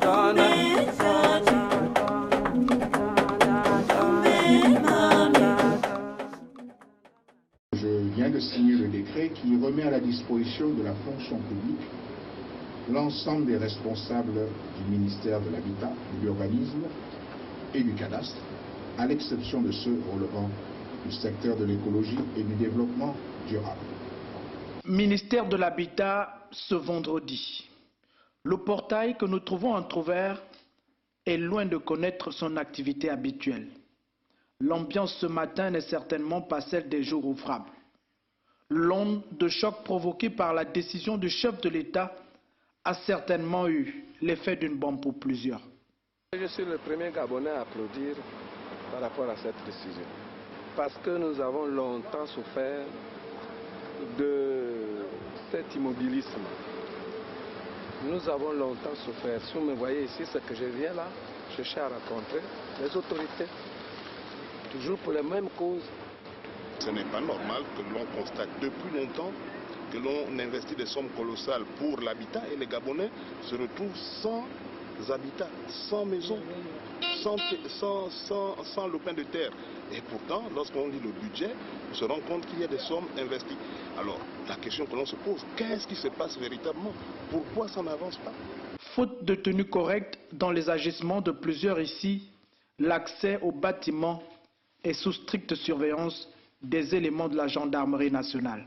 Je viens de signer le décret qui remet à la disposition de la fonction publique l'ensemble des responsables du ministère de l'Habitat, de l'Urbanisme et du Cadastre, à l'exception de ceux relevant du secteur de l'écologie et du développement durable. Ministère de l'Habitat ce vendredi. Le portail que nous trouvons entrouvert est loin de connaître son activité habituelle. L'ambiance ce matin n'est certainement pas celle des jours ouvrables. L'onde de choc provoquée par la décision du chef de l'État a certainement eu l'effet d'une bombe pour plusieurs. Je suis le premier Gabonais à applaudir par rapport à cette décision. Parce que nous avons longtemps souffert de cet immobilisme. Nous avons longtemps souffert. Si vous me voyez ici, ce que je viens là, chercher à rencontrer les autorités. Toujours pour les mêmes causes. Ce n'est pas normal que l'on constate depuis longtemps que l'on investit des sommes colossales pour l'habitat et les Gabonais se retrouvent sans habitat, sans maison, sans lopin de terre. Et pourtant, lorsqu'on lit le budget, on se rend compte qu'il y a des sommes investies. Alors, la question que l'on se pose, qu'est-ce qui se passe véritablement? Pourquoi ça n'avance pas? Faute de tenue correcte dans les agissements de plusieurs ici, l'accès aux bâtiments est sous stricte surveillance des éléments de la gendarmerie nationale.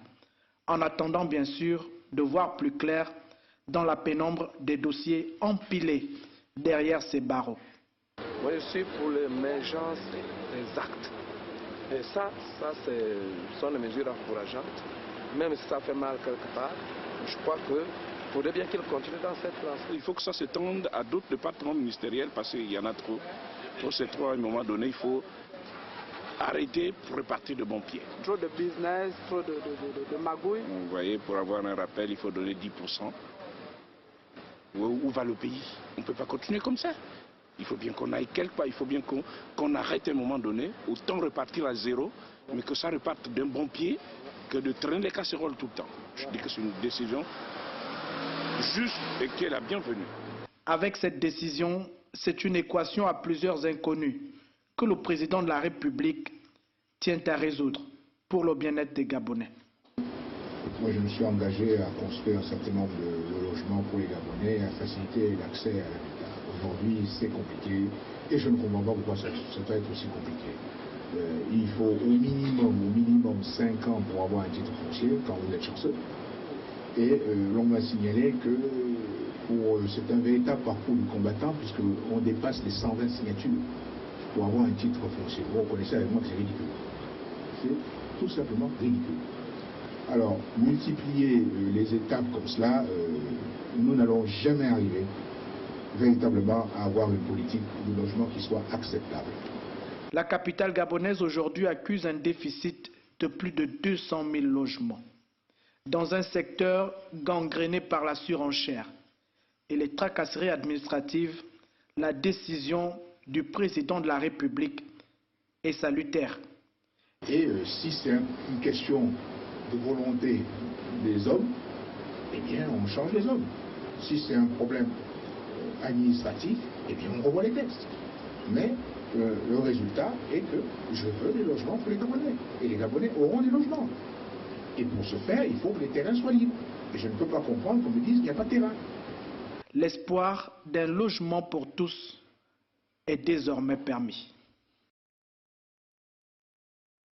En attendant bien sûr de voir plus clair dans la pénombre des dossiers empilés derrière ces barreaux. Moi je suis pour l'émergence des actes. Et ça sont des mesures encourageantes. Même si ça fait mal quelque part, je crois qu'il faudrait bien qu'il continue dans cette lancée. Il faut que ça s'étende à d'autres départements ministériels parce qu'il y en a trop. Pour ces trois, à un moment donné, il faut arrêter pour repartir de bon pied. Trop de business, trop de magouilles. Vous voyez, pour avoir un rappel, il faut donner 10%. Où va le pays? On ne peut pas continuer comme ça. Il faut bien qu'on aille quelque part, il faut bien qu'on arrête à un moment donné, autant repartir à zéro, mais que ça reparte d'un bon pied, que de traîner les casseroles tout le temps. Je dis que c'est une décision juste et qui est la bienvenue. Avec cette décision, c'est une équation à plusieurs inconnus que le président de la République tient à résoudre pour le bien-être des Gabonais. Moi, je me suis engagé à construire un certain nombre de logements pour les Gabonais, à faciliter l'accès à l'habitat. Aujourd'hui, c'est compliqué et je ne comprends pas pourquoi ça doit être aussi compliqué. Il faut au minimum 5 ans pour avoir un titre foncier quand vous êtes chanceux. Et l'on m'a signalé que c'est un véritable parcours du combattant puisqu'on dépasse les 120 signatures pour avoir un titre foncier. Vous reconnaissez avec moi que c'est ridicule. C'est tout simplement ridicule. Alors, multiplier les étapes comme cela, nous n'allons jamais arriver véritablement à avoir une politique de logement qui soit acceptable. La capitale gabonaise aujourd'hui accuse un déficit de plus de 200 000 logements dans un secteur gangréné par la surenchère et les tracasseries administratives. La décision du président de la République est salutaire. Et si c'est une question de volonté des hommes, eh bien on change les hommes. Si c'est un problème administratif, eh bien on revoit les textes. Mais le résultat est que je veux des logements pour les Gabonais. Et les Gabonais auront des logements. Et pour ce faire, il faut que les terrains soient libres. Et je ne peux pas comprendre qu'on me dise qu'il n'y a pas de terrain. L'espoir d'un logement pour tous est désormais permis.